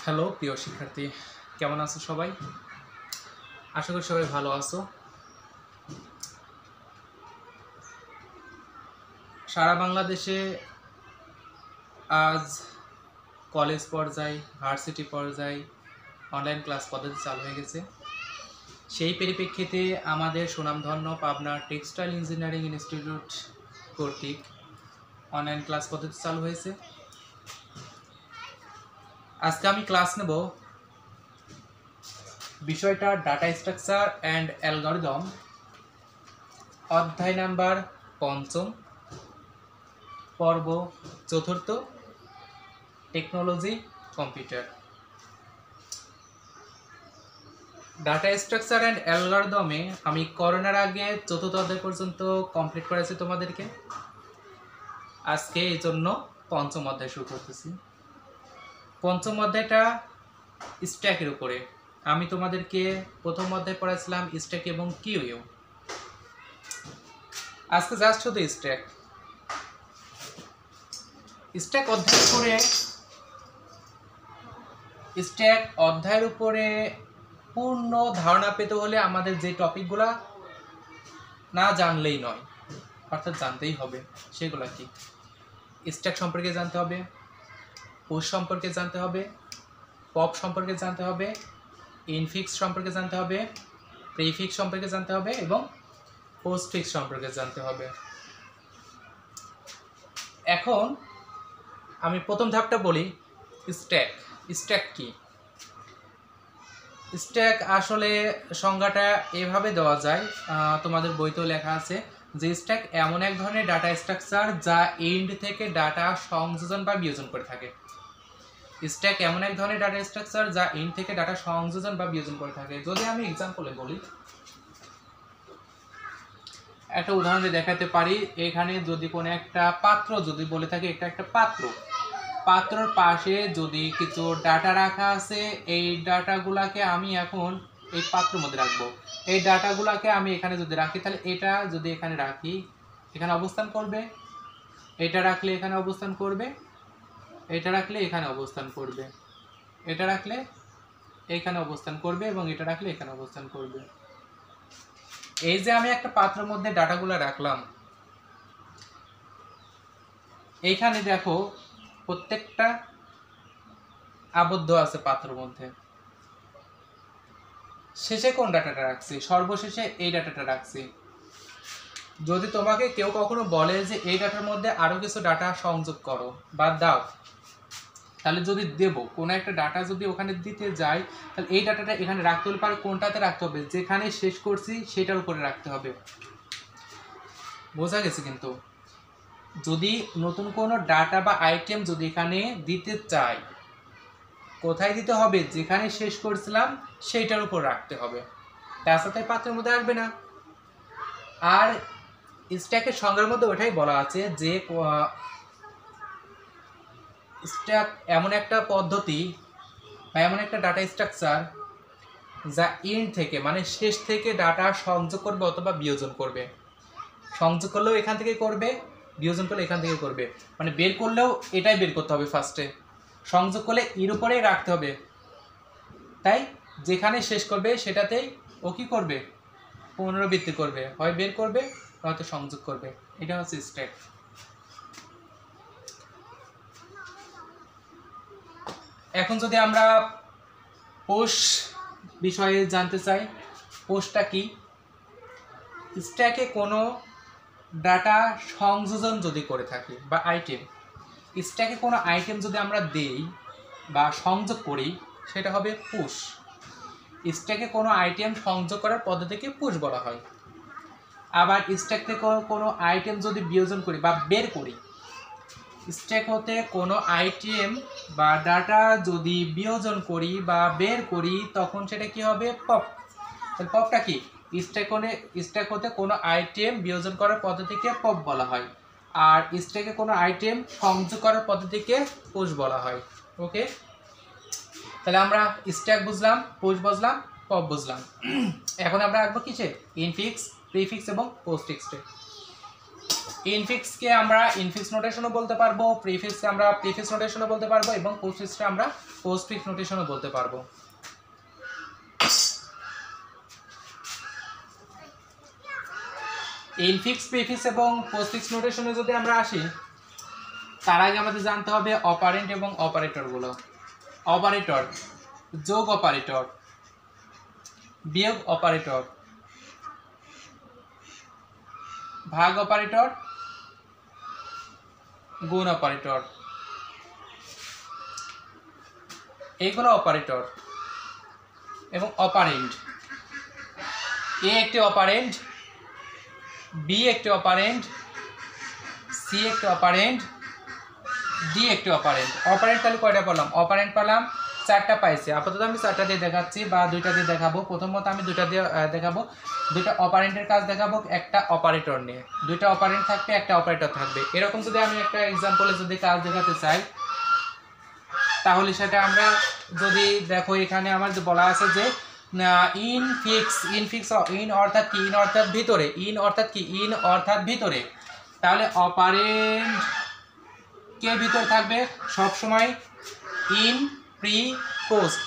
Hello প্রিয় শিক্ষার্থী, কেমন আছো সবাই? আশা করি সবাই ভালো আছো। সারা বাংলাদেশে আজ কলেজ পর্যায়ে, ভার্সিটি পর্যায়ে অনলাইন ক্লাস পদ্ধতি চালু হয়ে গেছে। সেই পরিপ্রেক্ষিতে আমাদের সুনামধন্য পাবনা টেক্সটাইল ইঞ্জিনিয়ারিং ইনস্টিটিউট কর্তৃক অনলাইন ক্লাস পদ্ধতি চালু হয়েছে। আজকে আমি ক্লাস নেব বিষয়টা ডাটা স্ট্রাকচার অ্যান্ড অ্যালগরিদম, অধ্যায় নাম্বার ৫, পর্ব ৪, technology computer. Data structure and অ্যালগরিদমে আমি করোনার আগে ৪র্থ অধ্যায় পর্যন্ত কমপ্লিট করেছি তোমাদেরকে। আজকে এই জন্য ৫ম অধ্যায় শুরু করতেছি। ৫ম অধ্যায়টা স্ট্যাকের উপরে। আমি তোমাদেরকে প্রথম অধ্যায় পড়াইছিলাম স্ট্যাক এবং কিউ। আজকে জাস্ট শুধু স্ট্যাক অধ্যায়ের উপরে পূর্ণ ধারণা পেতে হলে আমাদের যে টপিকগুলা না জানলেই নয়, অর্থাৎ জানতেই হবে। সেগুলো কি? স্ট্যাক সম্পর্কে জানতে হবে, পুশ সম্পর্কে জানতে হবে, পপ সম্পর্কে জানতে হবে, ইনফিক্স সম্পর্কে জানতে হবে, প্রিফিক্স সম্পর্কে জানতে হবে এবং পোস্টফিক্স সম্পর্কে জানতে হবে। এখন আমি প্রথম ধাপটা বলি, স্ট্যাক কি? স্ট্যাক আসলে সংজ্ঞাটা এভাবে দেওয়া যায়, তোমাদের বইতেও লেখা আছে যে স্ট্যাক এমন এক ধরনের ডাটা স্ট্রাকচার যা এন্ড থেকে ডাটা সংযোজন বা বিয়োজন করে থাকে। স্ট্যাক এমন এক ধরনের ডাটা স্ট্রাকচার যা এন্ড থেকে ডাটা সংযোজন বা বিয়োজন করে থাকে। যদি আমি এক্সাম্পলে বলি, একটা উদাহরণ দেখাতে পারি। এখানে যদি কোনো একটা পাত্র যদি বলে থাকে, এটা একটা পাত্রর পাশে যদি কিছু ডাটা রাখা আছে, এই ডাটাগুলাকে আমি এখন এই পাত্রের মধ্যে রাখবো। এই ডাটাগুলাকে আমি এখানে যদি রাখি, তাহলে এটা যদি এখানে রাখি, এখানে অবস্থান করবে। এটা রাখলে এখানে অবস্থান করবে, এটা রাখলে এখানে অবস্থান করবে, এটা রাখলে এখানে অবস্থান করবে এবং এটা রাখলে এখানে অবস্থান করবে। এই যে আমি একটা পাত্রের মধ্যে ডাটাগুলো রাখলাম, এইখানে দেখো প্রত্যেকটা আবদ্ধ আছে পাত্রের মধ্যে। শেষে কোন ডাটাটা রাখছি? সর্বশেষে এই ডাটাটা রাখছি। যদি তোমাকে কেউ কখনো বলে যে এই ডাটার মধ্যে আরো কিছু ডাটা সংযোগ করো বা দাও, তাহলে যদি দেব কোনো একটা ডাটা যদি ওখানে দিতে যাই, তাহলে এই ডাটাটা এখানে রাখতে হলে পারে কোনটাতে রাখতে হবে? যেখানে শেষ করছি সেটার উপরে রাখতে হবে। বোঝা গেছে? কিন্তু যদি নতুন কোনো ডাটা বা আইটেম যদি এখানে দিতে চাই, কোথায় দিতে হবে? যেখানে শেষ করছিলাম সেইটার উপর রাখতে হবে, তাছাড়া পাত্রের মধ্যে আসবে না। আর স্ট্যাকের সংজ্ঞার মধ্যে ওটাই বলা আছে যে স্ট্যাক এমন একটা পদ্ধতি বা এমন একটা ডাটা স্ট্রাকচার যা এন্ড থেকে মানে শেষ থেকে ডাটা সংযোগ করবে অথবা বিয়োজন করবে। সংযোগ করলেও এখান থেকে করবে, বিয়োজন করলে এখান থেকে করবে। মানে বের করলেও এটাই বের করতে হবে ফার্স্টে, সংযোগ করলে এর উপরেই রাখতে হবে। তাই যেখানে শেষ করবে সেটাতেই ও কি করবে? পুনরাবৃত্তি করবে, হয় বের করবে নয়তো সংযোগ করবে। এটা হচ্ছে স্ট্যাক। এখন যদি আমরা পুশ বিষয়ে জানতে চাই, পুশটা কি? স্ট্যাকে কোনো ডাটা সংযোজন যদি করে থাকি বা আইটেম, স্ট্যাকে কোনো আইটেম যদি আমরা দেই বা সংযোগ করি, সেটা হবে পুশ। স্ট্যাকে কোনো আইটেম সংযোগ করার পদ্ধতিকে পুশ বলা হয়। আবার স্ট্যাক থেকে কোনো আইটেম যদি বিয়োজন করি বা বের করি, স্ট্যাক হতে কোনো আইটেম বা ডাটা যদি বিয়োজন করি বা বের করি, তখন সেটা কি হবে? পপ। পপটা কি? স্ট্যাক হতে কোনো আইটেম বিয়োজন করার পদ্ধতিকে পপ বলা হয়, আর স্ট্যাকে কোনো আইটেম সংযোগ করার পদ্ধতিকে পুশ বলা হয়। ওকে, তাহলে আমরা স্ট্যাক বুঝলাম, পুশ বুঝলাম, পপ বুঝলাম। এখন আমরা রাখবো কিসে? ইনফিক্স, প্রিফিক্স এবং পোস্টফিক্সে। ইনফিক্সকে আমরা ইনফিক্স নোটেশনও বলতে পারবো, প্রিফিক্সকে আমরা প্রিফিক্স নোটেশনও বলতে পারবো এবং পোস্টফিক্সকে আমরা পোস্টফিক্স নোটেশনও বলতে পারবো। ইনফিক্স, প্রিফিক্স এবং পোস্টফিক্স নোটেশনে যদি আমরা আসি, তার আগে আমাদের জানতে হবে অপারেন্ট এবং অপারেটরগুলো। অপারেটর, যোগ অপারেটর, বিয়োগ অপারেটর, ভাগ অপারেটর, গুণ অপারেটর, এইগুলো অপারেটর এবং অপারেন্ট। এ একটি অপারেন্ট, বি একটি অপারেন্ট, সি একটি অপারেন্ট, ডি একটি অপারেন্ট। অপারেন্ট তাহলে কয়টা পেলাম? অপারেন্ট পেলাম 4টা পাইছি। আপাতত আমি 4টা দিয়ে দেখাচ্ছি বা 2টা দিয়ে দেখাবো। প্রথমত আমি 2টা দিয়ে দেখাবো। 2টা অপারেন্টের কাজ দেখাবো, একটা অপারেটর নিয়ে। 2টা অপারেন্ট থাকবে, একটা অপারেটর থাকবে। এরকম যদি আমি একটা এক্সাম্পলে যদি কাজ দেখাতে চাই, তাহলে সেটা আমরা যদি দেখো, এখানে আমার যে বলা আছে যে ইনফিক্স, ইন অর্থাৎ কি? ইন অর্থাৎ ভিতরে। ইন অর্থাৎ কি? ইন অর্থাৎ ভিতরে। তাহলে অপারেন্ট কে ভিতরে থাকবে সব সময়? In, pre, post.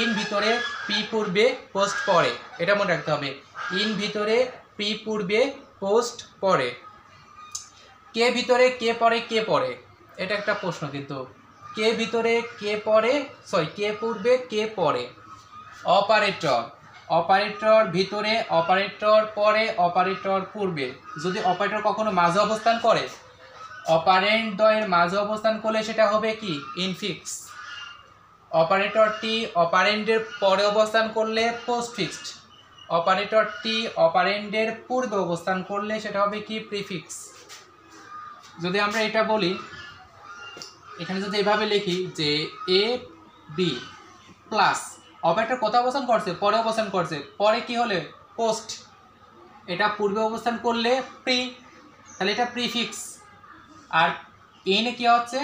ইন ভিতরে, প্রি পূর্বে, পোস্ট পরে। এটা মনে রাখতে হবে। ইন ভিতরে, প্রি পূর্বে, পোস্ট পরে। কে ভিতরে, কে পরে, কে পরে? এটা একটা প্রশ্ন কিন্তু। কে ভিতরে, কে পরে, সরি কে পূর্বে, কে পরে? অপারেটর, অপারেটর ভিতরে, অপারেটর পরে, অপারেটর পূর্বে। যদি অপারেটর কখনো মাঝে অবস্থান করে, অপারেন্ট দ্বয়ের মাঝে অবস্থান করলে সেটা হবে কি? ইনফিক্স। অপারেটরটি অপারেন্টের পরে অবস্থান করলে পোস্টফিক্সড। অপারেটরটি অপারেন্টের পূর্বে অবস্থান করলে সেটা হবে কি? প্রিফিক্স। যদি আমরা এটা বলি, এখানে যদি এভাবে লিখি যে এ বি প্লাস, অপারেটর কোথায় অবস্থান করছে? পরে অবস্থান করছে। পরে কি হলে? পোস্ট। এটা পূর্বে অবস্থান করলে প্রি, তাহলে এটা প্রিফিক্স। আর এন কি হচ্ছে?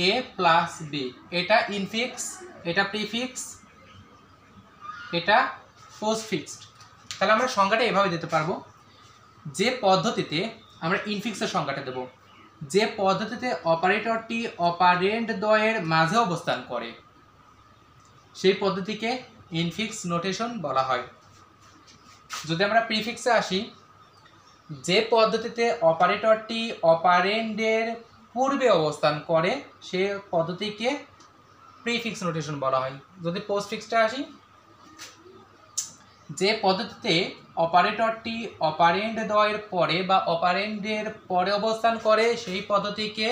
এ প্লাস বি। এটা ইনফিক্স, এটা প্রিফিক্স, এটা পোস্টফিক্সড। তাহলে আমরা সংজ্ঞাটা এভাবে দিতে পারবো, যে পদ্ধতিতে আমরা ইনফিক্সের সংজ্ঞাটা দেব, যে পদ্ধতিতে অপারেটরটি অপারেন্ট দ্বয়ের মাঝে অবস্থান করে, সেই পদ্ধতিকে ইনফিক্স নোটেশন বলা হয়। যদি আমরা প্রিফিক্সে আসি, যে পদ্ধতিতে অপারেটরটি অপারেন্ডের পূর্বে অবস্থান করে, সে পদ্ধতিকে প্রিফিক্স নোটেশন বলা হয়। যদি পোস্টফিক্সটা আসি, যে পদ্ধতিতে অপারেটরটি অপারেন্ড দ্বয়ের পরে বা অপারেন্ডের পরে অবস্থান করে, সেই পদ্ধতিকে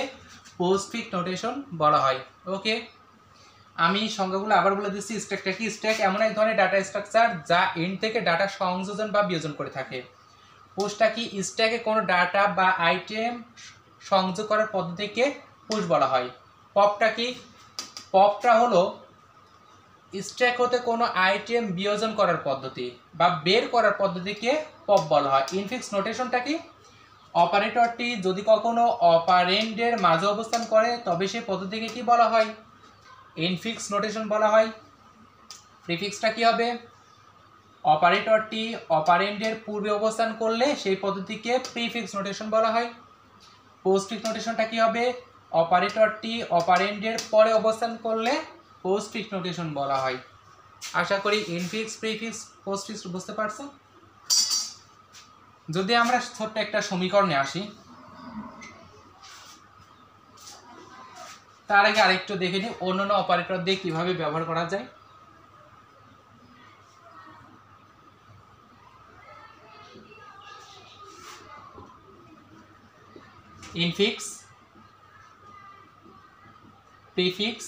পোস্টফিক্স নোটেশন বলা হয়। ওকে, আমি সংজ্ঞাগুলো আবার বলে দিচ্ছি। স্ট্যাকটা কি? স্ট্যাক এমন এক ধরনের ডাটা স্ট্রাকচার যা এন্ড থেকে ডাটা সংযোজন বা বিয়োজন করে থাকে। পোস্টটা কি? স্ট্যাকে কোনো ডাটা বা আইটেম সংযোগ করার পদ্ধতিকে পুশ বলা হয়। পপটা কি? পপটা হলো স্ট্যাক হতে কোনো আইটেম বিয়োজন করার পদ্ধতি বা বের করার পদ্ধতিকে পপ বলা হয়। ইনফিক্স নোটেশনটা কি? অপারেটরটি যদি কখনো অপারেন্ডের মাঝে অবস্থান করে, তবে সেই পদ্ধতিকে কি বলা হয়? ইনফিক্স নোটেশন বলা হয়। প্রিফিক্সটা কি হবে? অপারেটরটি অপারেন্ডের পূর্বে অবস্থান করলে সেই পদ্ধতিকে প্রিফিক্স নোটেশন বলা হয়। পোস্টফিক্স নোটেশনটা কি হবে? অপারেটরটি অপারেন্ডের পরে অবস্থান করলে পোস্টফিক্স নোটেশন বলা হয়। আশা করি ইনফিক্স, প্রিফিক্স, পোস্টফিক্স বুঝতে পারছো। যদি আমরা ছোট্ট একটা সমীকরণে আসি, তার আগে আরেকটু দেখে নিই অন্যান্য অপারেটর দিয়ে কিভাবে ব্যবহার করা যায়। Infix, prefix,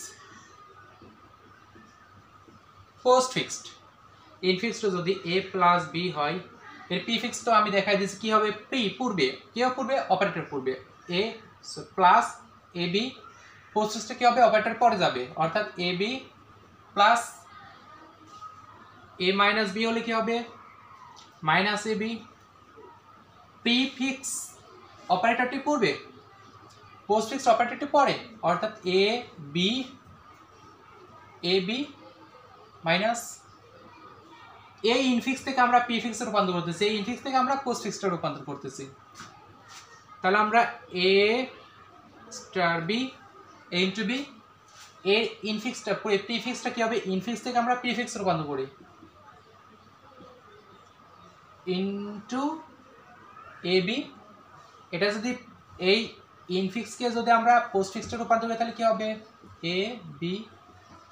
পোস্টফিক্সড। ইনফিক্সড যদি এ প্লাস বি হয়, এর প্রিফিক্স তো আমি দেখাই দিচ্ছি কি হবে? প্রি, পূর্বে। কি হবে? পূর্বে, অপারেটর পূর্বে। এ প্লাস এ বি। পোস্টফিক্সটা কি হবে? অপারেটর পরে যাবে, অর্থাৎ A B plus A minus B হলে কি হবে? Minus A B. প্রিফিক্স অপারেটরটি পূর্বে, পোস্টফিক্স অপারেটরটি পরে, অর্থাৎ এ বি মাইনাস। এই ইনফিক্স থেকে আমরা প্রিফিক্সে রূপান্তর করতেছি, এই ইনফিক্স থেকে আমরা পোস্টফিক্সে রূপান্তর করতেছি। তাহলে আমরা এ star B A into B, এর ইনফিক্সটা প্রিফিক্সটা কি হবে, ইনফিক্স থেকে আমরা প্রিফিক্স রূপান্তর করি ইনটু এ বি। এটা যদি এই ইনফিক্সকে যদি আমরা পোস্টফিক্সে রূপান্তর করি তাহলে কি হবে এ বি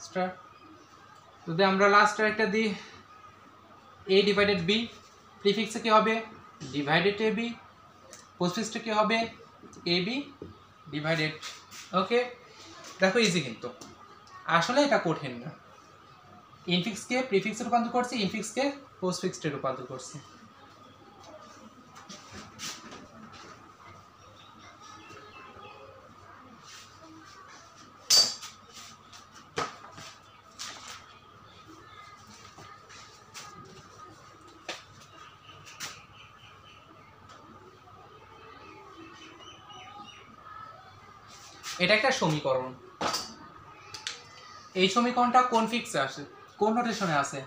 স্টার। যদি আমরা লাস্ট একটা দিই এ ডিভাইডেড বি, প্রিফিক্সে কি হবে ডিভাইডেড এ বি, পোস্টফিক্সটা কি হবে এ বি ডিভাইডেড। ওকে, দেখো ইজি, কিন্তু আসলে এটা কঠিন না। ইনফিক্সকে প্রিফিক্সে রূপান্তর করছি, ইনফিক্সকে পোস্টফিক্সে রূপান্তর করছি। এটা একটা সমীকরণ, এই সমীকরণটা কোন ফিক্সে আসে, কোন নোটেশনে আছে,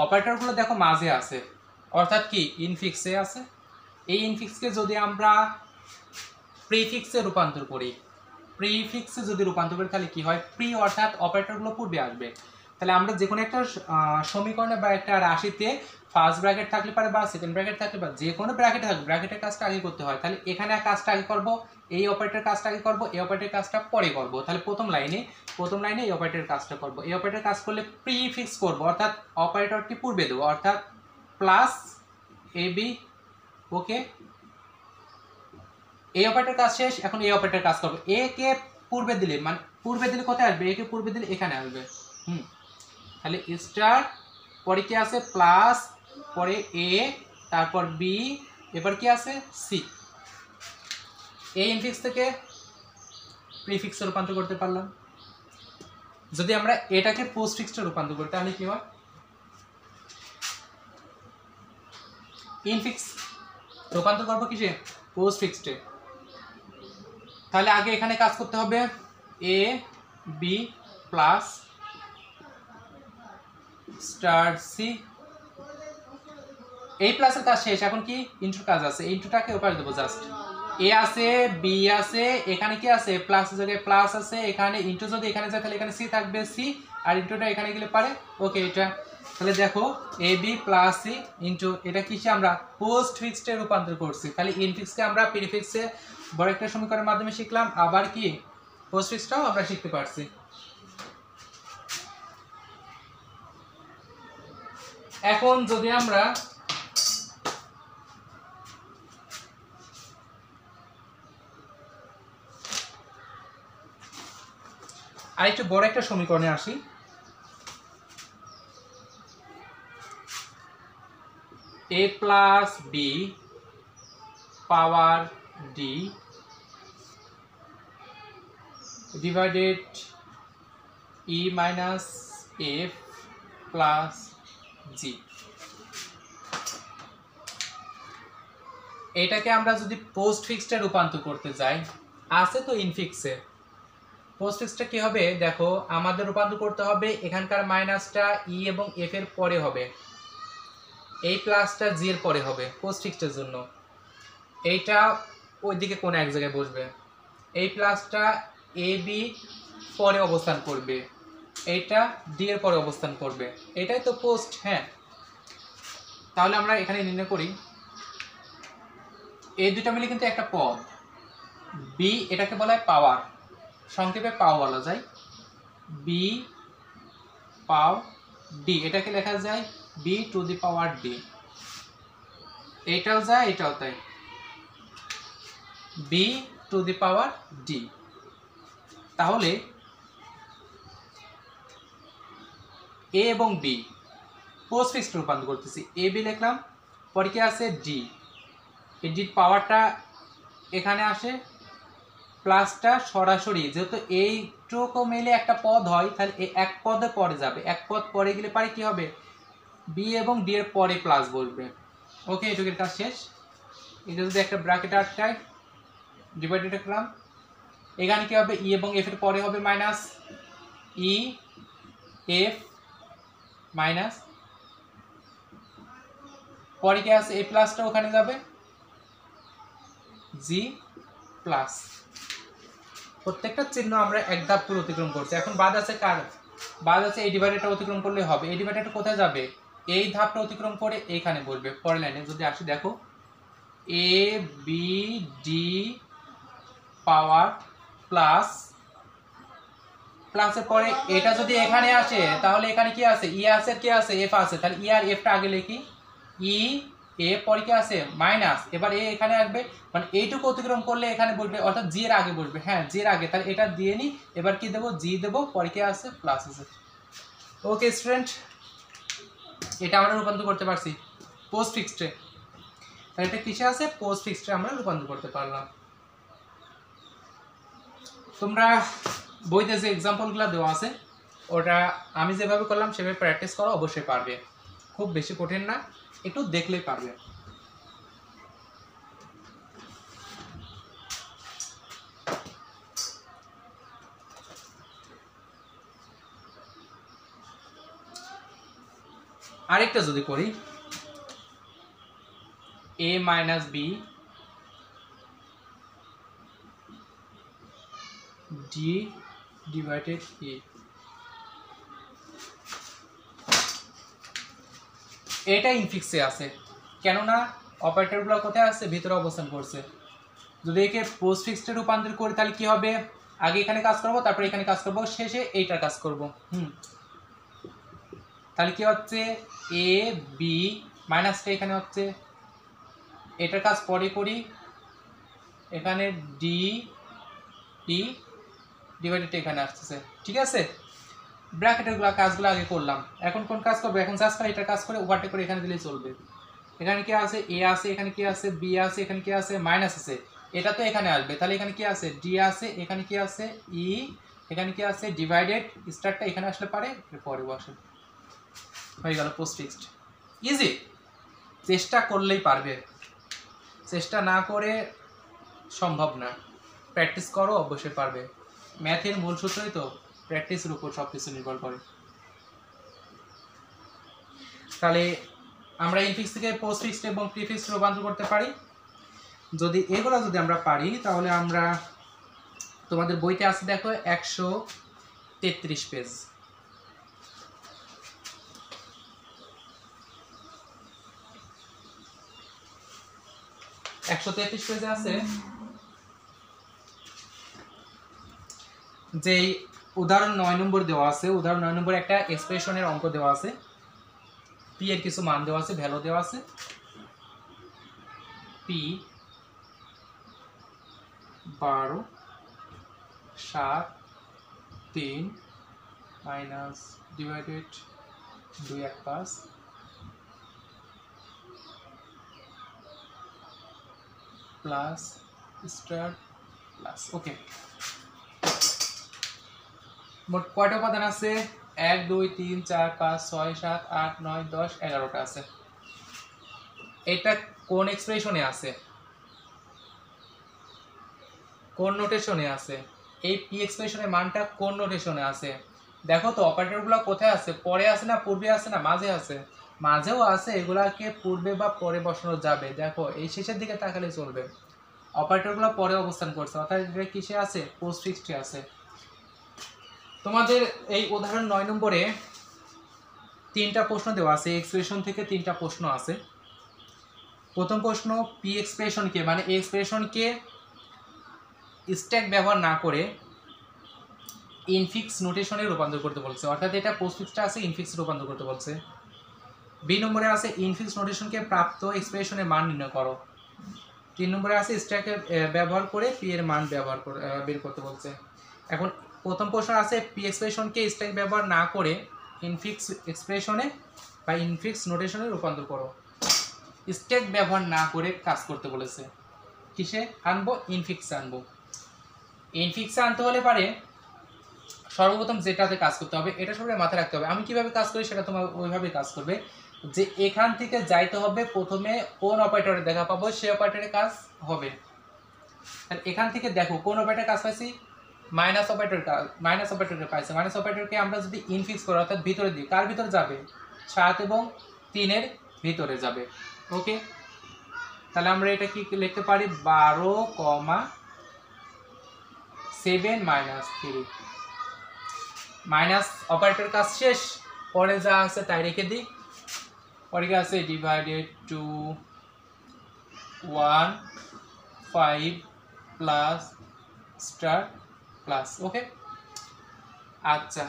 অপারেটরগুলো দেখো মাঝে আছে, অর্থাৎ কি ইনফিক্সে আছে। এই ইনফিক্সকে যদি আমরা প্রিফিক্সে রূপান্তর করি, প্রিফিক্সে যদি রূপান্তর করি তাহলে কি হয়, প্রি অর্থাৎ অপারেটরগুলো পূর্বে আসবে। তাহলে আমরা যে কোনো একটা সমীকরণে বা একটা রাশিতে ফার্স্ট ব্র্যাকেট থাকলে পারে বা সেকেন্ড ব্র্যাকেট থাকলে পারে, যে কোনো ব্র্যাকেটে থাকবে, ব্র্যাকেটের কাজটা আগে করতে হয়। তাহলে এখানে কাজটা আগে করব, এই অপারেটর কাজটা আগে করব, এই অপারেটর কাজটা পরে করব। তাহলে প্রথম লাইনে এই অপারেটর কাজটা করব, এই অপারেটর কাজ করলে প্রিফিক্স করব, অর্থাৎ অপারেটরটি পূর্বে দেবো, অর্থাৎ প্লাস এ বি। ওকে, এই অপারেটর কাজ শেষ, এখন এই অপারেটর কাজ করব। এ কে পূর্বে দিলে, মানে পূর্বে দিলে কোথায় আসবে, এ কে পূর্বে দিলে এখানে আসবে। তাহলে স্টার, পরে কি আছে প্লাস, পরে এ, তারপর বি, এবার কি আছে সি। এই ইনফিক্স থেকে প্রিফিক্সে রূপান্তর করতে পারলাম। যদি আমরা এটাকে পোস্টফিক্সে রূপান্তর করি তাহলে কি হয়, ইনফিক্স রূপান্তর করবো কিসে পোস্টফিক্সে। তাহলে আগে এখানে কাজ করতে হবে A B plus star C, এই প্লাসের কাজ শেষ, এখন কি ইনটুর কাজ আছে, ইনটুটাকে ওপারে দেবো জাস্ট। এ আছে বি আছে, এখানে কি আছে প্লাস জায়গায় প্লাস আছে, এখানে ইনটু যদি এখানে যায় তাহলে এখানে সি থাকবে সি, আর ইনটুটা এখানে গেলে পারে। ওকে, এটা তাহলে দেখো A B plus C into, এটা কিসে আমরা পোস্টফিক্সে রূপান্তর করছি। তাহলে ইনফিক্সকে আমরা প্রিফিক্সে বড় একটা সমীকরণের মাধ্যমে শিখলাম, আবার কি পোস্টফিক্সটাও আমরা শিখতে পারছি। এখন যদি আমরা আরেকটু বড় একটা সমীকরণে আসি, এ প্লাস বি পাওয়ার ডি ডিভাইডেড ই মাইনাস এফ প্লাস জি। এটাকে আমরা যদি পোস্টফিক্সে রূপান্তর করতে যাই, আছে তো ইনফিক্সে, পোস্টফিক্সটা কি হবে দেখো, আমাদের রূপান্তর করতে হবে এখানকার মাইনাসটা ই এবং এফ এর পরে হবে, এই প্লাসটা জি এর পরে হবে পোস্টফিক্সের জন্য, এইটা ওইদিকে কোন এক জায়গায় বসবে, এই প্লাসটা এ বি পরে অবস্থান করবে, এইটা ডি এর পরে অবস্থান করবে, এটাই তো পোস্ট। হ্যাঁ, তাহলে আমরা এখানে নির্ণয় করি এই দুটা মিলে কিন্তু একটা পদ, বি এটাকে বলা হয় পাওয়ার, সংক্ষেপে পাও বলা যায়, বি পাও ডি, এটাকে লেখা যায় B to the power D, এটাও যায় এটাও তাই, B to the power D. তাহলে এ এবং বি পোস্টফিক্সে রূপান্তর করতেছি, এ বি লিখলাম, পরে কি আছে ডি, এই ডির পাওয়ারটা এখানে আসে, প্লাসটা সরাসরি যেহেতু এইটুকু মিলে একটা পদ হয়, তাহলে এই এক পদে পরে যাবে, এক পদ পরে গেলে পারে কি হবে বি এবং ডি এর পরে প্লাস বসবে। ওকে, এটুকুর কাজ শেষ। এটা যদি একটা ব্র্যাকেট আটকায় ডিভাইডেড রাখলাম, এখানে কি হবে ই এবং এফ এর পরে হবে মাইনাস ই এফ মাইনাস, পরে কি আছে এই প্লাসটা ওখানে যাবে জি প্লাস। প্রত্যেকটা চিহ্ন আমরা এক ধাপ করে অতিক্রম করছি। এখন বাদ আছে কার? বাদ আছে এই ডিভাইডারটা অতিক্রম করলে হবে। এই ডিভাইডারটা কোথায় যাবে? এই ধাপটা অতিক্রম করে এইখানে বসবে। পরের লাইনে যদি আসি দেখো, A B D power plus, প্লাসের পরে এটা যদি এখানে আসে তাহলে এখানে কি আছে? ই আছে, কি আছে? এফ আছে। তাহলে ই আর এফটা আগে লিখি, ই এ পরে কি আছে? মাইনাস। এবার এ এখানে আসবে, মানে এইটুকু অতিক্রম করলে এখানে বসবে, অর্থাৎ জি এর আগে বসবে। হ্যাঁ, জি এর আগে। তাহলে এটা দিয়ে নি। এবার কি দেবো? জি দেবো, পরে কি আছে? প্লাস আছে। ওকে স্টুডেন্ট, এটা আমরা রূপান্তর করতে পারছি পোস্ট ফিক্সডে। তাহলে এটা কিসে আছে? পোস্ট ফিক্সডে আমরা রূপান্তর করতে পারলাম। তোমরা বইতে যে এক্সাম্পলগুলো দেওয়া আছে ওটা আমি যেভাবে করলাম সেভাবে প্র্যাকটিস করো, অবশ্যই পারবে। খুব বেশি কঠিন না, একটু দেখলেই পারবে। আরেকটা যদি করি, a minus b d divided a, এটা ইনফিক্সে আছে, কেননা অপারেটরগুলো কোথায় আছে? ভিতরে অবস্থান করছে। যদি একে পোস্ট ফিক্সডে রূপান্তর করি তাহলে কি হবে? আগে এখানে কাজ করব, তারপরে এখানে কাজ করব, শেষে এইটার কাজ করব। তাহলে কি হচ্ছে? এ বি মাইনাসটা এখানে হচ্ছে, এটার কাজ পরে করি, এখানে ডি ই ডিভাইডেড এখানে আসতেছে। ঠিক আছে, ব্র্যাকেটের কাজগুলো আগে করলাম। এখন কোন কাজ করবো? এখন জাস্ট এটা কাজ করে ওভারটেক করে এখানে দিলেই চলবে। এখানে কি আছে? এ আছে, এখানে কি আছে? বি আছে, এখানে কি আছে? মাইনাস আছে। এটা তো এখানে আসবে, তাহলে এখানে কি আছে? ডি আছে, এখানে কি আছে? ই, এখানে কি আছে? ডিভাইডেড, স্টারটা এখানে আসলে পারে, পরে বসে। হয়ে গেল পোস্ট ফিক্সড। ইজি, চেষ্টা করলেই পারবে, চেষ্টা না করে সম্ভব না। প্র্যাকটিস করো, অবশ্যই পারবে। ম্যাথের মূল সূত্রই তো প্র্যাকটিসের উপর সব কিছু নির্ভর করে। তাহলে আমরা ইনফিক্স থেকে পোস্ট ফিক্সড এবং প্রিফিক্সড রূপান্তর করতে পারি। যদি এগুলো যদি আমরা পারি তাহলে আমরা, তোমাদের বইতে আছে দেখো 133 পেজ, পেজে আছে যেই উদাহরণ 9 নম্বর দেওয়া আছে। উদাহরণ 9 নম্বরে একটা এক্সপ্রেশনের অঙ্ক দেওয়া আছে, পি এর কিছু মান দেওয়া আছে, ভ্যালু দেওয়া আছে। P 12 7 3 minus divided 2 1 5 plus star plus. Okay, মোট কয়টা উপাদান আছে? 1 2 3 4 5 6 7 8 9 10 11টা আছে। এটা কোন এক্সপ্রেশনে আছে? কোন নোটেশনে আছে? এই পি এক্সপ্রেশনের মানটা কোন নোটেশনে আছে? দেখো তো অপারেটরগুলো কোথায় আছে? পরে আছে না পূর্বে আছে না মাঝে আছে? মাঝেও আছে, এগুলাকে পূর্বে বা পরে বসানো যাবে। দেখো এই শেষের দিকে তাকালে চলবে। অপারেটরগুলো পরে অবস্থান করছে, অর্থাৎ এটা কিসে আছে? পোস্ট ফিক্সডে আছে। তোমাদের এই উদাহরণ 9 নম্বরে 3টা প্রশ্ন দেওয়া আছে, এক্সপ্রেশন থেকে 3টা প্রশ্ন আছে। প্রথম প্রশ্ন, পি এক্সপ্রেশনকে মানে এই এক্সপ্রেশনকে স্ট্যাক ব্যবহার না করে ইনফিক্স নোটেশনে রূপান্তর করতে বলছে, অর্থাৎ এটা পোস্ট ফিক্সডে আছে, ইনফিক্স রূপান্তর করতে বলছে। বি নম্বরে আছে ইনফিক্স নোটেশনকে প্রাপ্ত এক্সপ্রেশনের মান নির্ণয় করো। 3 নম্বরে আছে স্ট্যাকের ব্যবহার করে পি এর মান বের করতে বলছে। এখন প্রথম প্রশ্ন আছে পি এক্সপ্রেশনকে স্ট্যাক ব্যবহার না করে ইনফিক্স এক্সপ্রেশনে বা ইনফিক্স নোটেশনে রূপান্তর করো। স্ট্যাক ব্যবহার না করে কাজ করতে বলেছে। কিসে আনবো? ইনফিক্সে আনবো। ইনফিক্সে আনতে হলে পারে সর্বপ্রথম যেটাতে কাজ করতে হবে এটা সবাই মাথায় রাখতে হবে। আমি কিভাবে কাজ করি সেটা তোমার ওইভাবে কাজ করবে, যে এখান থেকে যাইতে হবে প্রথমে কোন অপারেটরে দেখা পাবো সেই অপারেটরে কাজ হবে। তাহলে এখান থেকে দেখো কোন অপারেটরে কাজ পাইছি? মাইনাস অপারেটরকে পাইছে। মাইনাস অপারেটরকে আমরা যদি ইনফিক্স করি অর্থাৎ ভিতরে দিই, কার ভিতরে যাবে? 7 এবং 3 এর ভিতরে যাবে। ওকে, তাহলে আমরা এটা কি লিখতে পারি 12,7 মাইনাস 3 মাইনাস অপারেটর কাজ শেষ। পরে যা আছে তাই রেখে দিই। পরে কি আছে divided two 1 5 plus star plus. Okay, আচ্ছা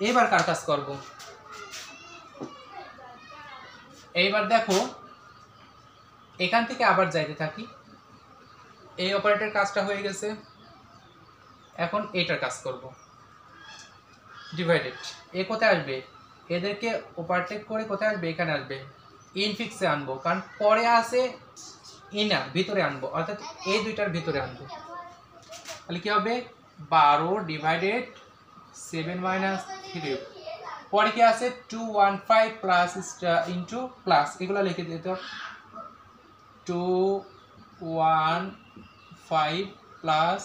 এবার কার কাজ করব? এইবার দেখো এখান থেকে আবার যাইতে থাকি। এই অপারেটর কাজটা হয়ে গেছে, এখন এটার কাজ করব। ডিভাইডেড এ কোথায় আসবে? এদেরকে ওভারটেক করে কোথায় আসবে? এখানে আসবে, ইনফিক্সে আনবো, কারণ পরে আছে ইনার ভিতরে আনবো, অর্থাৎ এই দুইটার ভিতরে আনবো। তাহলে কি হবে 12 ডিভাইডেড 7 মাইনাস 3। পরে কি আছে 215 প্লাস ইন্টু প্লাস, এগুলো লিখে দিতে হবে 215 প্লাস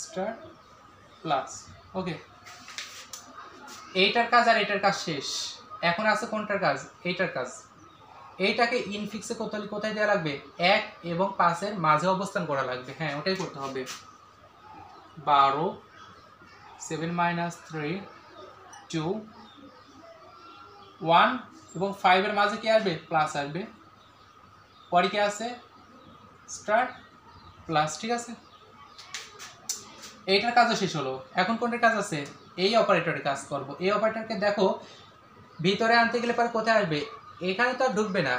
স্টার প্লাস। ওকে, এইটার কাজ আর এটার কাজ শেষ। এখন আছে কোনটার কাজ? এইটার কাজ। এইটাকে ইনফিক্সে কোথায় দেওয়া লাগবে? 1 এবং 5 এর মাঝে অবস্থান করা লাগবে। হ্যাঁ, ওটাই করতে হবে। 12 7 মাইনাস 3 2 1 এবং 5 এর মাঝে কি আসবে? প্লাস আসবে। পরে কি আছে? Star plus. ঠিক আছে, এইটার কাজও শেষ হলো। এখন কোনটার কাজ আছে? এই অপারেটরের কাজ করব। এই অপারেটরকে দেখো ভিতরে আনতে গেলে পরে কোথায় আসবে? এখানে তো আর ঢুকবে না,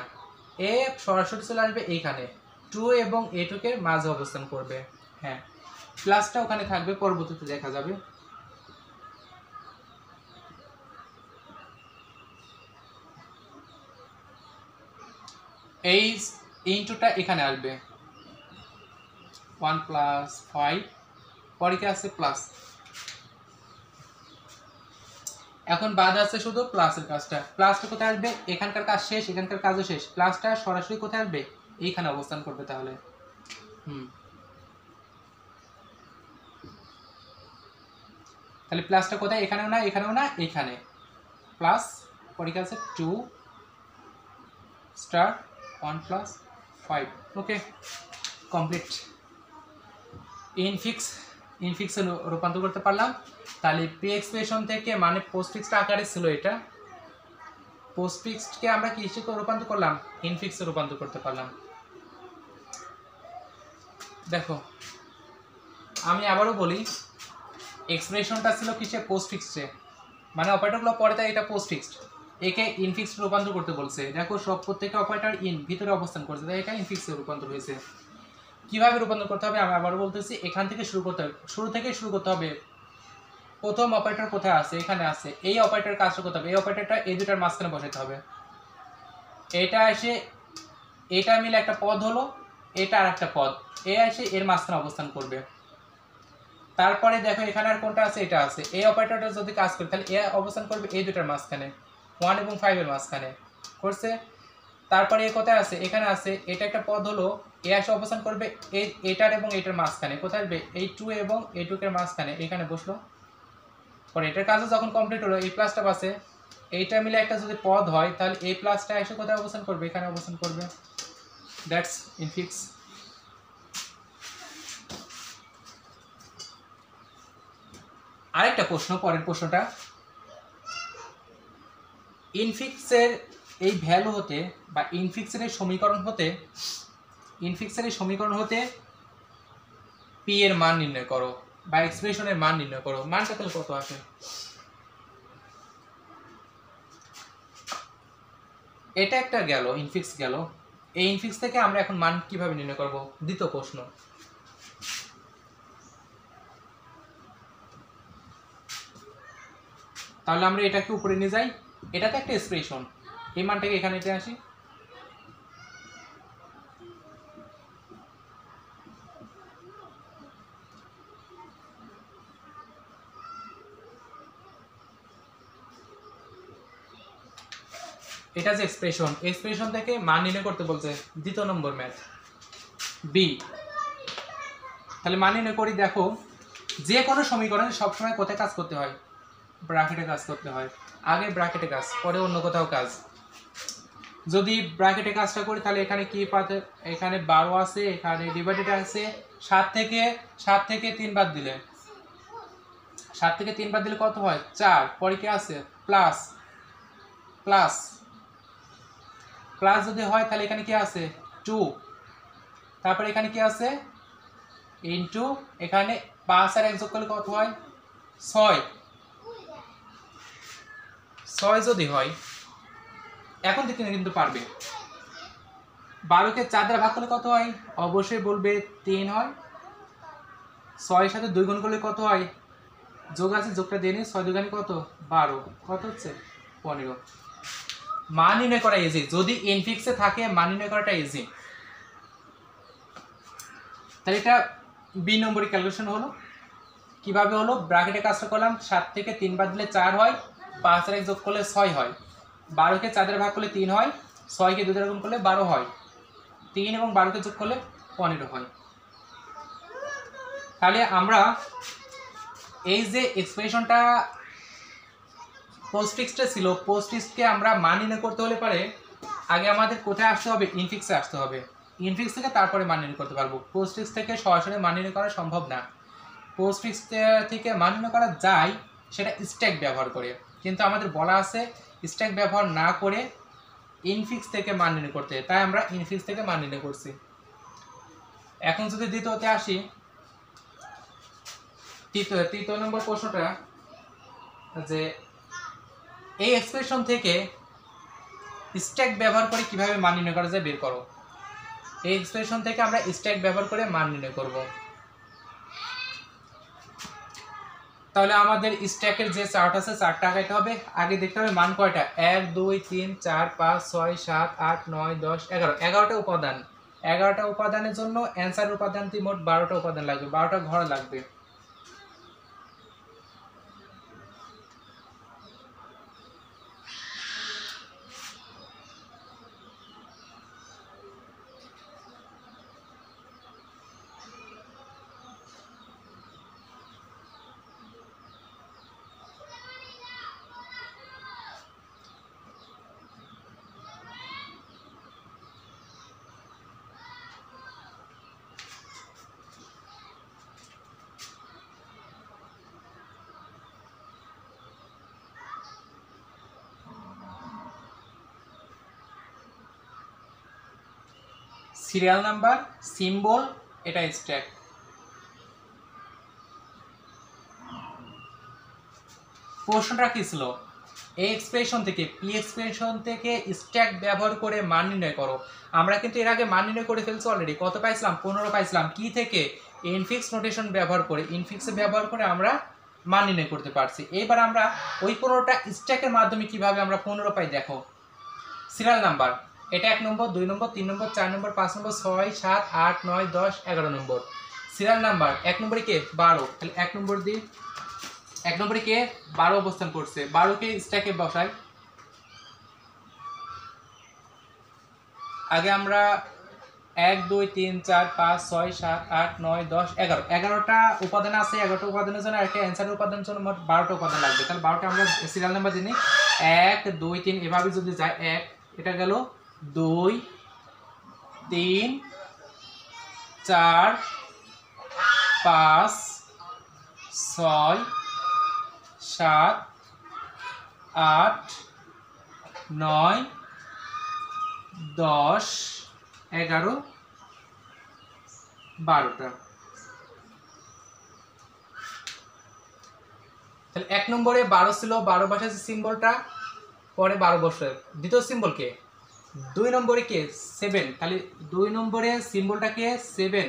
এ সরাসরি চলে আসবে এইখানে, 2 এবং a2 কে মাঝে অবস্থান করবে। হ্যাঁ, প্লাসটা ওখানে থাকবে, পরবর্তীতে দেখা যাবে। এই ইনটুটা এখানে আসবে 1 প্লাস 5, পরে কি আছে? প্লাস। এখন বাদ আছে শুধু প্লাসের কাজটা। প্লাসটা কোথায় আসবে? এখানকার কাজ শেষ, এখানকার কাজও শেষ। প্লাসটা সরাসরি কোথায় আসবে? এইখানে অবস্থান করবে। তাহলে তাহলে প্লাসটা কোথায়? এখানেও না, এখানেও না, এইখানে প্লাস। পরে কি আছে? 2 স্টার 1 প্লাস 5। ওকে, কমপ্লিট। ইনফিক্সে রূপান্তর করতে পারলাম। তাহলে প্রি এক্সপ্রেশন থেকে মানে পোস্টফিক্সড আকারে ছিল এটা, পোস্টফিক্সডকে আমরা কি হিসেবে রূপান্তর করলাম? ইনফিক্সে রূপান্তর করতে পারলাম। দেখো আমি আবারও বলি, এক্সপ্রেশনটা ছিল কিসে? পোস্টফিক্সডে, মানে অপারেটরগুলো পরে তাই এটা পোস্টফিক্সড, একে ইনফিক্সড রূপান্তর করতে বলছে। দেখো সব প্রত্যেকটা অপারেটর ভিতরে অবস্থান করছে, তাই এটা ইনফিক্সে রূপান্তর হয়েছে। কিভাবে রূপান্তর করতে হবে আমি আবারও বলতেছি, এখান থেকে শুরু করতে হবে, শুরু থেকেই শুরু করতে হবে। প্রথম অপারেটর কোথায় আছে? এখানে আছে। এই অপারেটর কাজটা করতে হবে, এই অপারেটরটা এই দুটার মাঝখানে বসাতে হবে। এটা এসে এটা মিলে একটা পদ হলো, এটা আর একটা পদ, এ এসে এর মাঝখানে অবস্থান করবে। তারপরে দেখো এখানে আর কোনটা আছে? এটা আছে। এই অপারেটরটা যদি কাজ করে তাহলে এ অবস্থান করবে এই দুটার মাঝখানে, 1 এবং 5 এর মাঝখানে করছে। তারপরে এ কোথায় আছে? এখানে আছে। এটা একটা পদ হলো, এ এসে অবস্থান করবে এটার এবং এটার মাঝখানে, কোথায় আসবে? এই 2 এবং a2 এর মাঝখানে, এখানে বসলো। পরে এটার কাজও যখন কমপ্লিট হলো, এই প্লাসটা পাশে, এইটা মিলে একটা যদি পদ হয় তাহলে এই প্লাসটা এসে কোথায় অবস্থান করবে? এখানে অবস্থান করবে। That's infix. আরেকটা প্রশ্ন, পরের প্রশ্নটা, ইনফিক্সের এই ভ্যালু হতে বা ইনফিক্সের এই সমীকরণ হতে পি এর মান নির্ণয় করো বা এক্সপ্রেশনের মান নির্ণয় করো। মানটা তাহলে কত আসে? এটা একটা গেল, ইনফিক্স গেল। এই ইনফিক্স থেকে আমরা এখন মান কিভাবে নির্ণয় করব? দ্বিতীয় প্রশ্ন। তাহলে আমরা এটাকে উপরে নিয়ে যাই, এটাতে একটা এক্সপ্রেশন, এই মানটাকে এখানে নিতে আসি। এটা যে এক্সপ্রেশন থেকে মান নির্ণয় করতে বলছে, দ্বিতীয় নম্বর ম্যাথ বি। তাহলে মান নির্ণয় করি। দেখো যে কোনো সমীকরণে সবসময় কোথায় কাজ করতে হয়? ব্র্যাকেটে কাজ করতে হয়। আগে ব্র্যাকেটে কাজ, পরে অন্য কোথাও কাজ। যদি ব্র্যাকেটে কাজটা করি তাহলে এখানে কি পাতে, এখানে 12 আছে, এখানে ডিভাইডেড আছে 7 থেকে 3 বাদ দিলে 7 থেকে 3 বাদ দিলে কত হয় 4, পরে কি আছে প্লাস প্লাস প্লাস যদি হয় তাহলে এখানে কি আছে 2, তারপরে এখানে কি আছে ইনটু, এখানে 5 আর 1 যোগ করলে কত হয় 6, 6 যদি হয় এখন থেকে কিন্তু পারবে। 12কে 4 দ্বারা ভাগ করলে কত হয় অবশ্যই বলবে 3 হয়। 6 এর সাথে 2 গুণ করলে কত হয়, যোগ আছে যোগটা দিয়ে নিই, 6 দুগুণে কত 12, কত হচ্ছে 15। মান নির্ণয় করা ইজি, যদি ইনফিক্সে থাকে মান নির্ণয় করাটা ইজি। তাহলে এটা বি নম্বরের ক্যালকুলেশন হলো। কিভাবে হলো, ব্র্যাকেটে কাজটা করলাম, 7 থেকে 3 বাদ দিলে 4 হয়, 5 আর 1 যোগ করলে 6 হয়, 12কে 4 দ্বারা ভাগ করলে 3 হয়, 6কে 2 দ্বারা গুণ করলে 12 হয়, 3 এবং 12কে যোগ করলে 15 হয়। তাহলে আমরা এই যে এক্সপ্রেশনটা পোস্টফিক্সটা ছিল, পোস্টফিক্সকে আমরা মান নির্ণয় করতে হলে পারে আগে আমাদের কোথায় আসতে হবে, ইনফিক্সে আসতে হবে। ইনফিক্স থেকে তারপরে মান নির্ণয় করতে পারবো। পোস্টফিক্স থেকে সরাসরি মান নির্ণয় করা সম্ভব না। পোস্টফিক্স থেকে মান নির্ণয় করা যায় সেটা স্ট্যাক ব্যবহার করে, কিন্তু আমাদের বলা আছে স্ট্যাক ব্যবহার না করে ইনফিক্স থেকে মান নির্ণয় করতে, তাই আমরা ইনফিক্স থেকে মান নির্ণয় করছি। এখন যদি দ্বিতীয়তে আসি, তৃতীয় নম্বর প্রশ্নটা যে এই এক্সপ্রেশন থেকে স্ট্যাক ব্যবহার করে কিভাবে মান নির্ণয় করা যায় বের করো। এই এক্সপ্রেশন থেকে আমরা স্ট্যাক ব্যবহার করে মান নির্ণয় করব। তাহলে আমাদের স্ট্যাকের যে চার্ট আছে চার্টটা আঁকাইতে হবে। আগে দেখতে হবে মান কয়টা, 1 2 3 4 5 6 7 8 9 10 11, 11টা উপাদান। 11টা উপাদানের জন্য অ্যান্সার উপাদান মোট 12টা উপাদান লাগবে, 12টা ঘর লাগবে। সিরিয়াল নাম্বার, সিম্বল, এটা স্ট্যাক। প্রশ্নটা কি ছিল, এই এক্সপ্রেশন থেকে পি এক্সপ্রেশন থেকে স্ট্যাক ব্যবহার করে মান নির্ণয় করো। আমরা কিন্তু এর আগে মান নির্ণয় করে ফেলছি অলরেডি, কত পাইছিলাম 15 পাইছিলাম, কি থেকে ইনফিক্স নোটেশন ব্যবহার করে, ইনফিক্সে ব্যবহার করে আমরা মান নির্ণয় করতে পারছি। এবার আমরা ওই 15টা স্ট্যাকের মাধ্যমে কিভাবে আমরা 15 পাই দেখো। সিরিয়াল নাম্বার, এটা 1 নম্বর 2 নম্বর 3 নম্বর 4 নম্বর 5 নম্বর 6 7 8 9 10 11 নম্বর। সিরিয়াল নাম্বার 1 নম্বরে কে 12, তাহলে 1 নম্বর দিই, 1 নম্বরে কে 12 অবস্থান করছে, 12কে স্ট্যাকে বসাই। আগে আমরা 1 2 3 4 5 6 7 8 9 10 11, 11টা উপাদান আছে, 11টা উপাদানের জন্য একটা অ্যান্সারের উপাদানের জন্য মোট 12টা উপাদান লাগবে। তাহলে 12টা আমরা সিরিয়াল নাম্বার দিই 1 2 3, এভাবে যদি যায় 1, এটা গেল 2 3 4 5 6 7 8 9 10 11 12টা। তাহলে 1 নম্বরে 12 ছিল, 12 বসাইছে সিম্বলটা, পরে 12 বসে। দ্বিতীয় সিম্বল কে 2 নম্বরে কে 7, তাহলে 2 নম্বরে সিম্বলটা কে 7,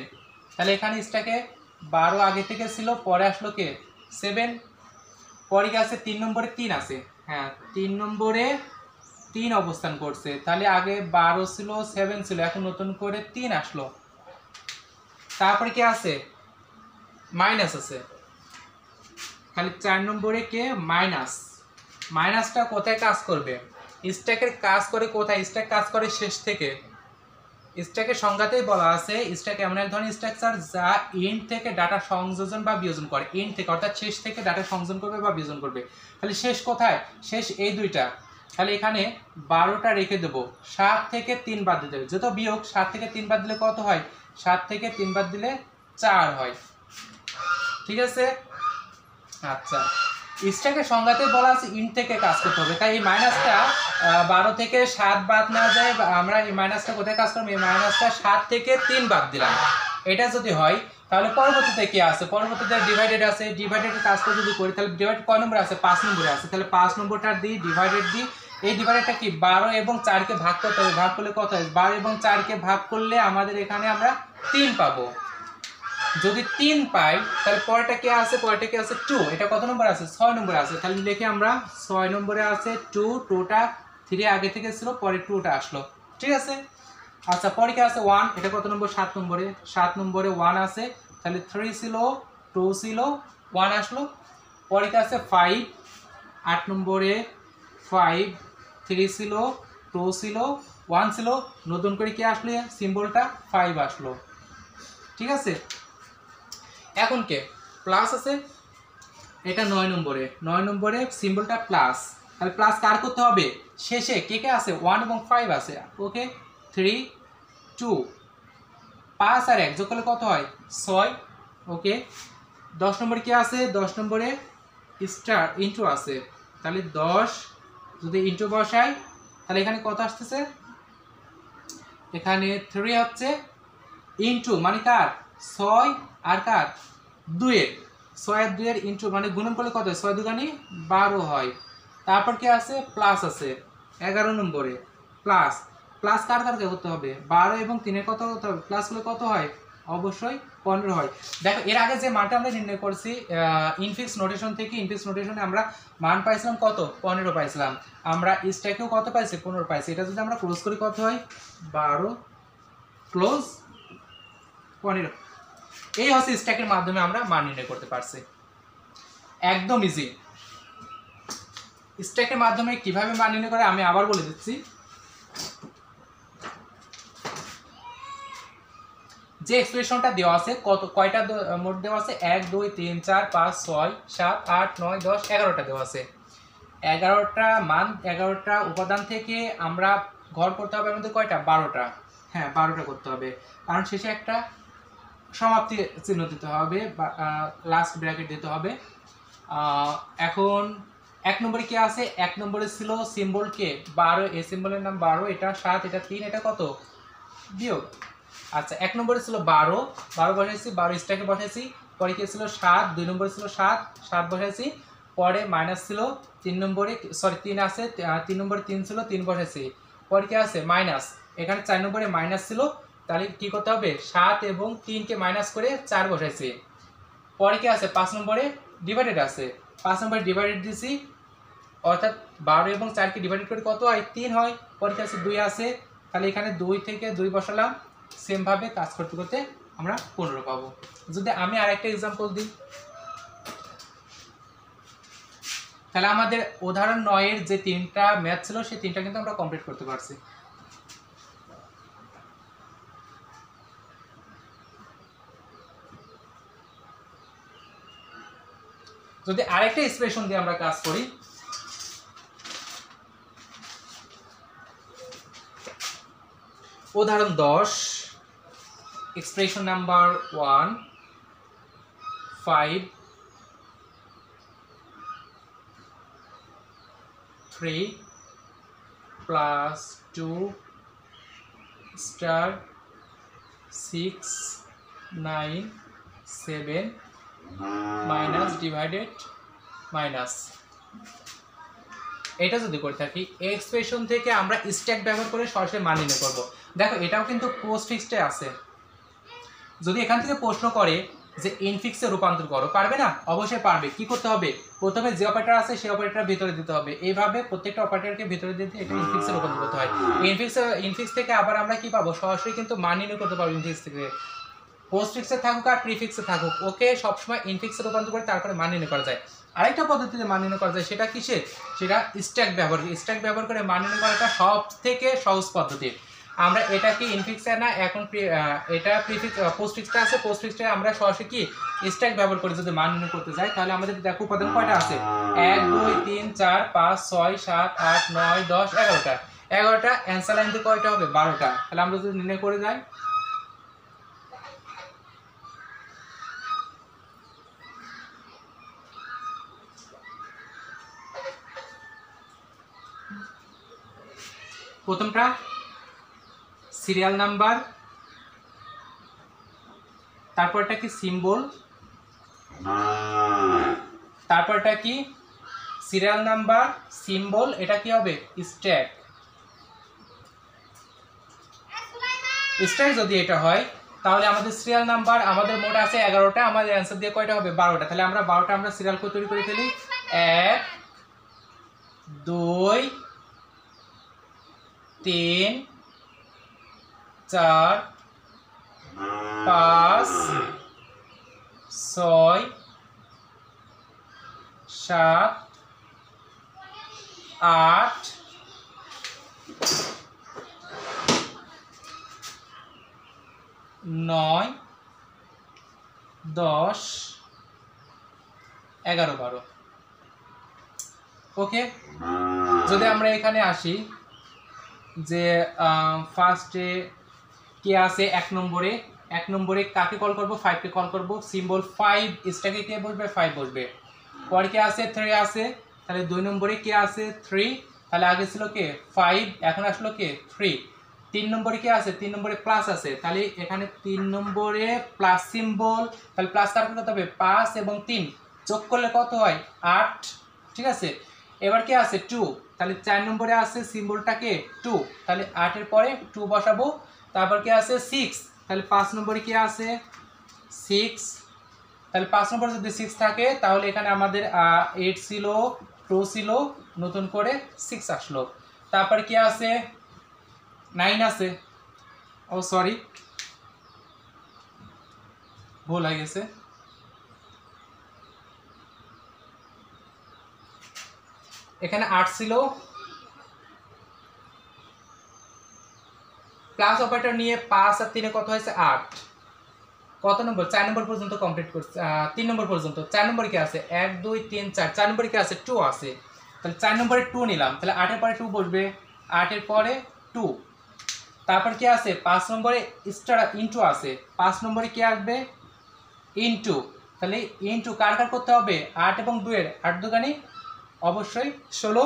তাহলে এখানে স্ট্যাকে 12 আগে থেকে ছিল, পরে আসলো কে 7, পরে কি আছে 3 নম্বরে 3 আছে, হ্যাঁ 3 নম্বরে 3 অবস্থান করছে, তাহলে আগে 12 ছিল 7 ছিল, এখন নতুন করে 3 আসলো। তারপরে কি আছে মাইনাস আছে, তাহলে 4 নম্বরে কে মাইনাস। মাইনাসটা কোথায় কাজ করবে, স্ট্যাকের কাজ করে কোথায়, স্ট্যাক কাজ করে শেষ থেকে। স্ট্যাকের সংজ্ঞাতেই বলা আছে স্ট্যাক এমন এক ধরনের স্ট্রাকচার যা ইন্ট থেকে ডাটা সংযোজন বা বিয়োজন করে, ইন্ট থেকে অর্থাৎ শেষ থেকে ডাটা সংযোজন করবে বা বিয়োজন করবে। তাহলে শেষ কোথায়, শেষ এই দুইটা, তাহলে এখানে 12টা রেখে দেবো, 7 থেকে 3 বাদ দিতে হবে, যত বিয়োগ 7 থেকে 3 বাদ দিলে কত হয়, 7 থেকে 3 বাদ দিলে 4 হয়। ঠিক আছে। আচ্ছা, স্ট্যাকের সংজ্ঞাতে বলা আছে ইন্ট থেকে কাজ করতে হবে, তাই এই মাইনাসটা 12 থেকে 7 বাদ না যায়, আমরা এই মাইনাসটা কোথায় কাজ করবো, এই মাইনাসটা 7 থেকে 3 বাদ দিলাম। এটা যদি হয় তাহলে পরবর্তীতে কি আছে, পরবর্তীতে ডিভাইডেড আছে, ডিভাইডেডের কাজটা যদি করি তাহলে ডিভাইড কয় নম্বরে আছে, 5 নম্বরে আছে, তাহলে 5 নম্বরটা দিই, ডিভাইডেড দিই। এই ডিভাইডেডটা কি 12 এবং 4কে ভাগ করতে হবে, ভাগ করলে কত হয়, 12 এবং 4কে ভাগ করলে আমাদের এখানে আমরা 3 পাবো। যদি 3 পাই তাহলে পরেরটা কি আছে, পরেরটা কি আছে 2, এটা কত নম্বর আছে, 6 নম্বরে আছে, তাহলে লিখে আমরা 6 নম্বরে আছে 2, 2টা 3 আগে থেকে ছিল, পরে 2টা আসলো। ঠিক আছে। আচ্ছা, পরে কি আছে 1, এটা কত নম্বর, 7 নম্বরে, 7 নম্বরে 1 আছে, তাহলে 3 ছিল, 2 ছিল, 1 আসলো। পরে কি আছে 5, 8 নম্বরে 5, 3 ছিল, 2 ছিল, 1 ছিল, নতুন করে কি আসলো, সিম্বলটা 5 আসলো। ঠিক আছে। এখন কে প্লাস আছে, এটা 9 নম্বরে, 9 নম্বরে সিম্বলটা প্লাস, তাহলে প্লাস কার করতে হবে, শেষে কে কে আছে, 1 এবং 5 আছে, ওকে, 3, 2, 5 আর 1 যোগ করলে কত হয়, 6, ওকে। 10 নম্বরে কি আছে, 10 নম্বরে স্টার ইন্টু আছে, তাহলে 10 যদি ইন্টু বসাই তাহলে এখানে কত আসতেছে, এখানে 3 হচ্ছে ইন্টু মানে কার, 6 আর কার 2 এর, 6 আর 2 এর ইন্টু মানে গুণন করলে কত হয়, 6 দুগুণে 12 হয়। তারপর কি আছে, প্লাস আছে 11 নম্বরে, প্লাস, প্লাস কার কার করতে হবে, 12 এবং 3 এর কত করতে হবে, প্লাস করলে কত হয়, অবশ্যই 15 হয়। দেখো এর আগে যে মানটা আমরা নির্ণয় করছি ইনফিক্স নোটেশন থেকে, ইনফিক্স নোটেশনে আমরা মান পাইছিলাম কত, 15 পাইছিলাম, আমরা স্ট্যাকেও কত পাইছি, 15 পাইছি। এটা যদি আমরা ক্লোজ করি কত হয়, 12 ক্লোজ 15। এই হচ্ছে স্ট্যাকের মাধ্যমে আমরা মান নির্ণয় করতে পারছি, একদম ইজি। স্ট্যাকের মাধ্যমে কিভাবে মান নির্ণয় করে আমি আবার বলে দিচ্ছি। যে এক্সপ্রেশনটা দেওয়া আছে, কয়টা মোট দেওয়া আছে, 1 2 3 4 5 6 7 8 9 10 11টা দেওয়া আছে। 11টা মান, 11টা উপাদান থেকে আমরা ঘর করতে হবে আমাদের কয়টা, 12টা, হ্যাঁ 12টা করতে হবে, কারণ শেষে একটা সমাপ্তি চিহ্ন দিতে হবে, লাস্ট ব্র্যাকেট দিতে হবে। এখন 1 নম্বরে কি আছে, 1 নম্বরে ছিল সিম্বল কে 12, এই সিম্বলের নাম 12, এটা 7, এটা 3, এটা কত বিয়োগ। আচ্ছা, 1 নম্বরে ছিল 12, 12 বসাইছি, 12 স্ট্যাকে বসাইছি, পরে কি ছিল 7, 2 নম্বরে ছিল 7, 7 বসাইছি, পরে মাইনাস ছিল 3 নম্বরে, সরি 3 আছে, 3 নম্বরে 3 ছিল, 3 বসাইছি, পরে কি আছে মাইনাস, এখানে 4 নম্বরে মাইনাস ছিল, তাহলে কি করতে হবে, 7 এবং 3 কে মাইনাস করে 4 বসাইছি। পরে কি আছে 5 নম্বরে ডিভাইডেড আছে, 5 নম্বরে ডিভাইডেড দিছি, অর্থাৎ 12 এবং 4 কে ডিভাইডেড করে কত হয়, 3 হয়। পরে কি আছে 2 আছে, তাহলে এখানে 2 থেকে 2 বসালাম, সেম ভাবে কাজ করতে করতে আমরা 15 পাবো। যদি আমি আরেকটা एग्जांपल দিই, তাহলে আমাদের উদাহরণ 9 এর যে 3টা ম্যাথ ছিল সেই 3টা কিন্তু আমরা কমপ্লিট করতে পারছি। যদি আরেকটা এক্সপ্রেশন দিয়ে আমরা কাজ করি, উদাহরণ 10, expression number 1, 5 3 plus 2 star 6 9 7 minus divided minus, এটা যদি করে থাকি এই এক্সপ্রেশন থেকে আমরা স্ট্যাক ব্যবহার করে সরাসরি মান নির্ণয় করব। দেখো এটাও কিন্তু পোস্ট ফিক্সডে আছে, যদি এখান থেকে প্রশ্ন করে যে ইনফিক্সে রূপান্তর করো, পারবে না, অবশ্যই পারবে। কি করতে হবে, প্রথমে যে অপারেটর আছে সেই অপারেটর ভিতরে দিতে হবে, এইভাবে প্রত্যেকটা অপারেটরকে ভিতরে দিতে এটা ইনফিক্সে রূপান্তর করতে হয়। ইনফিক্স থেকে আবার আমরা কি পাবো, সরাসরি কিন্তু মান নির্ণয় করতে পারবো ইনফিক্স থেকে, পোস্ট ফিক্সে থাকুক আর প্রিফিক্সে থাকুক, ওকে সবসময় ইনফিক্সে রূপান্তর করে তারপরে মান নির্ণয় করা যায়। আরেকটা পদ্ধতিতে মান নির্ণয় করা যায়, সেটা কিসে, সেটা স্ট্যাক ব্যবহার করে মান নির্ণয় করাটা সব থেকে সহজ পদ্ধতি। আমরা এটা কি ইনফিক্সে না এখন এটা প্রিফিক্স পোস্টফিক্সটা আছে, পোস্টফিক্সটা আমরা সরাসরি কি স্ট্যাক ব্যবহার করে যদি মান নির্ণয় করতে যাই তাহলে আমাদের দেখো উপাদান কয়টা আছে 1 2 3 4 5 6 7 8 9 10 11টা। 11টা অ্যান্সার লাইন থেকে কয়টা হবে 12টা। তাহলে আমরা যদি নির্ণয় করে যাই প্রথমটা সিরিয়াল নাম্বার, তারপরটা কি সিম্বল, তারপরটা কি সিরিয়াল নাম্বার সিম্বল, এটা কি হবে স্ট্যাক। স্ট্যাক যদি এটা হয় তাহলে আমাদের সিরিয়াল নাম্বার আমাদের মোট আছে 11টা, আমাদের অ্যান্সার দিয়ে কয়টা হবে 12টা। তাহলে আমরা 12টা আমরা সিরিয়াল করে তৈরি করে ফেলি 1 2 3 4 5 6 7 8 9 10 11 12। ওকে, যদি আমরা এখানে আসি যে ফার্স্টে কে আছে 1 নম্বরে কাকে কল করব 5 কে কল করব, সিম্বল 5 স্ট্যাকে কে বসবে 5 বসবে। পরে কে আছে 3 আছে, তাহলে 2 নম্বরে কে আছে 3, তাহলে আগে ছিল কে 5 এখন আসলো কে 3। 3 নম্বরে কে আছে 3 নম্বরে প্লাস আছে, তাহলে এখানে 3 নম্বরে প্লাস সিম্বল, তাহলে প্লাস কার কত হবে 5 এবং 3 যোগ করলে কত হয় 8, ঠিক আছে। এবার কে আছে 2, তাহলে 4 নম্বরে আছে সিম্বলটাকে 2, তাহলে 8 এর পরে 2 বসাবো। তারপর কে আছে 6, তাহলে 5 নম্বরে কে আছে 6, তাহলে 5 নম্বরে যদি 6 থাকে তাহলে এখানে আমাদের 8 ছিল 2 ছিল নতুন করে 6 আসলো। তারপর কি আছে 9 আছে, ও সরি ভুল হয়ে গেছে, এখানে 8 ছিল, প্লাস অপারেটর নিয়ে 5 আর 3 কত হয়েছে 8। কত নম্বর 4 নম্বর পর্যন্ত কমপ্লিট করছে, 3 নম্বর পর্যন্ত। 4 নম্বরে কি আছে 1 2 3 4, 4 নম্বরে কি আছে 2 আছে, তাহলে 4 নম্বরে 2 নিলাম, তাহলে 8 এর পরে 2 বসবে, 8 এর পরে 2। তারপর কি আছে 5 নম্বরে স্টার ইনটু আছে, 5 নম্বরে কি আসবে ইনটু, তাহলে ইনটু কার কার করতে হবে 8 এবং 2 এর 8 দুগানি অবশ্যই 16।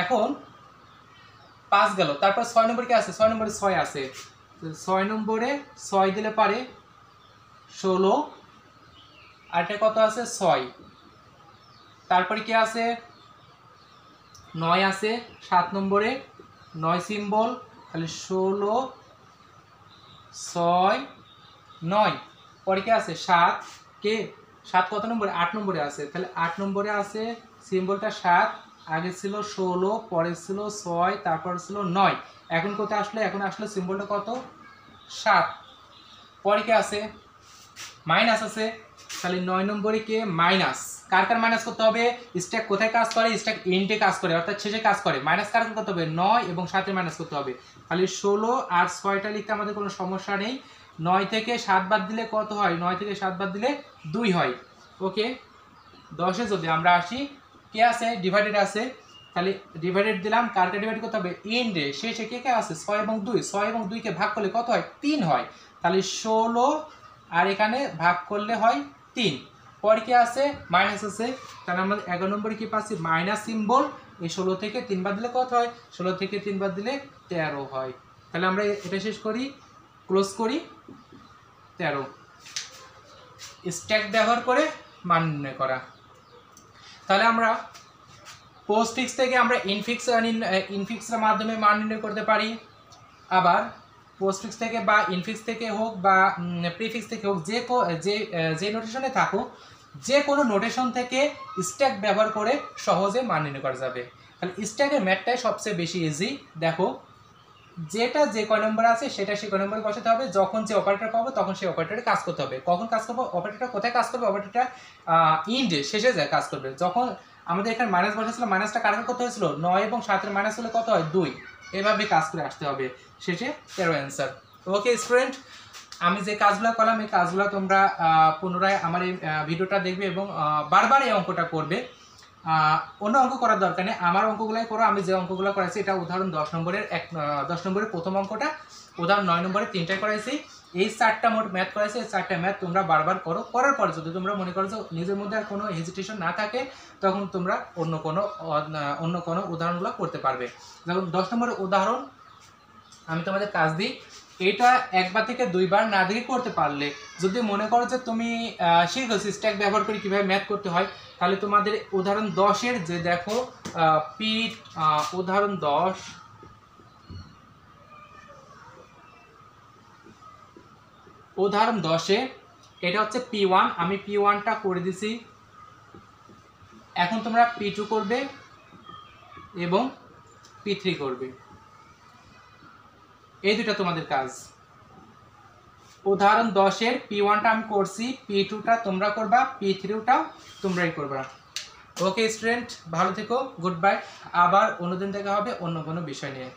এখন 5 গেল, তারপর 6 নম্বরে কি আছে 6 নম্বরে 6 আছে, 6 নম্বরে 6 দিলে পারে 16, আর এটা কত আছে 6। তারপরে কি আছে 9 আছে 7 নম্বরে 9 সিম্বল, তাহলে 16 6 9। পরে কি আছে 7, কে 7 কত নম্বরে 8 নম্বরে আছে, তাহলে 8 নম্বরে আছে সিম্বলটা 7, আগে ছিল 16 পরে ছিল 6 তারপর ছিল 9, এখন কোথায় আসলে এখন আসলে সিম্বলটা কত 7। পরে কি আছে মাইনাস আছে, তাহলে 9 নম্বরে কে মাইনাস, কার কার মাইনাস করতে হবে স্ট্যাক কোথায় কাজ করে স্ট্যাক ইনটে কাজ করে অর্থাৎ শেষে কাজ করে, মাইনাস কার করতে হবে 9 এবং 7 এর মাইনাস করতে হবে। তাহলে 16 আর 6টা লিখতে আমাদের কোনো সমস্যা নেই, 9 থেকে 7 বাদ দিলে কত হয় 9 থেকে 7 বাদ দিলে 2 হয়। ওকে, 10 এ যদি আমরা আসি কে আছে ডিভাইডেড আছে, তাহলে ডিভাইডেড দিলাম, কারকে ডিভাইড করতে হবে ইনডে, শেষে কে কে আছে 6 এবং 2, 6 এবং 2 কে ভাগ করলে কত হয় 3 হয়, তাহলে 16 আর এখানে ভাগ করলে হয় 3। পরে কি আছে মাইনাস আছে, তাহলে আমরা 11 নম্বরে কি পাচ্ছি মাইনাস সিম্বল, এই 16 থেকে 3 বাদ দিলে কত হয় 16 থেকে 3 বাদ দিলে 13 হয়। তাহলে আমরা এটা শেষ করি, ক্লোজ করি 13। স্ট্যাক ব্যবহার করে মান নির্ণয় করা। তাহলে আমরা পোস্টফিক্স থেকে আমরা ইনফিক্সের মাধ্যমে মান নির্ণয় করতে পারি, আবার পোস্টফিক্স থেকে বা ইনফিক্স থেকে হোক বা প্রিফিক্স থেকে হোক যে নোটেশনে থাকুক যে কোনো নোটেশন থেকে স্ট্যাক ব্যবহার করে সহজে মান নির্ণয় করা যাবে। তাহলে স্ট্যাকের ম্যাথটাই সবচেয়ে বেশি ইজি। দেখো যেটা যে কয় নম্বর আছে সেটা সে কয় নম্বরে বসাতে হবে, যখন যে অপারেটর পাবো তখন সেই অপারেটরে কাজ করতে হবে। কখন কাজ করবো অপারেটরটা কোথায় কাজ করবে অপারেটরটা ইন্ডে শেষে যায় কাজ করবে, যখন আমাদের এখানে মাইনাস বসেছিল, মাইনাসটা কাটার কত হয়েছিল 9 এবং 7 মাইনাস হলে কত হয় 2। এভাবে কাজ করে আসতে হবে, শেষে 13 অ্যান্সার। ওকে স্টুডেন্ট, আমি যে কাজগুলো করলাম এই কাজগুলো তোমরা পুনরায় আমার এই ভিডিওটা দেখবে এবং বারবার এই অঙ্কটা করবে। অন্য অঙ্ক করার দরকার নেই, আমার অঙ্কগুলোই করো। আমি যে অঙ্কগুলো করাইছি এটা উদাহরণ 10 নম্বরের প্রথম অঙ্কটা, উদাহরণ 9 নম্বরের 3টাই করাইছি। এই 4টা মোট ম্যাথ করাইছি, এই 4টা ম্যাথ তোমরা বারবার করো। করার পর যদি তোমরা মনে করো যে নিজের মধ্যে আর কোনো হেজিটেশন না থাকে, তখন তোমরা অন্য কোনো উদাহরণগুলো করতে পারবে। যেমন 10 নম্বরের উদাহরণ আমি তোমাদের কাজ দিই, এটা একবার থেকে 2বার না দেখে করতে পারলে, যদি মনে করো যে তুমি শিখেছো স্ট্যাক ব্যবহার করে কীভাবে ম্যাথ করতে হয়, তাহলে তোমাদের উদাহরণ 10-এর যে দেখো উদাহরণ 10-এ এটা হচ্ছে P1, আমি P1টা করে দিছি। এখন তোমরা P2 করবে এবং P3 করবে, এই দুটো তোমাদের কাজ। উদাহরণ 10-এর P1টা আমি করছি, P2টা তোমরা করবা, P3টাও তোমরাই করবা। ওকে স্টুডেন্ট, ভালো থেকো, গুড বাই। আবার অন্যদিন দেখা হবে অন্য কোনো বিষয় নিয়ে।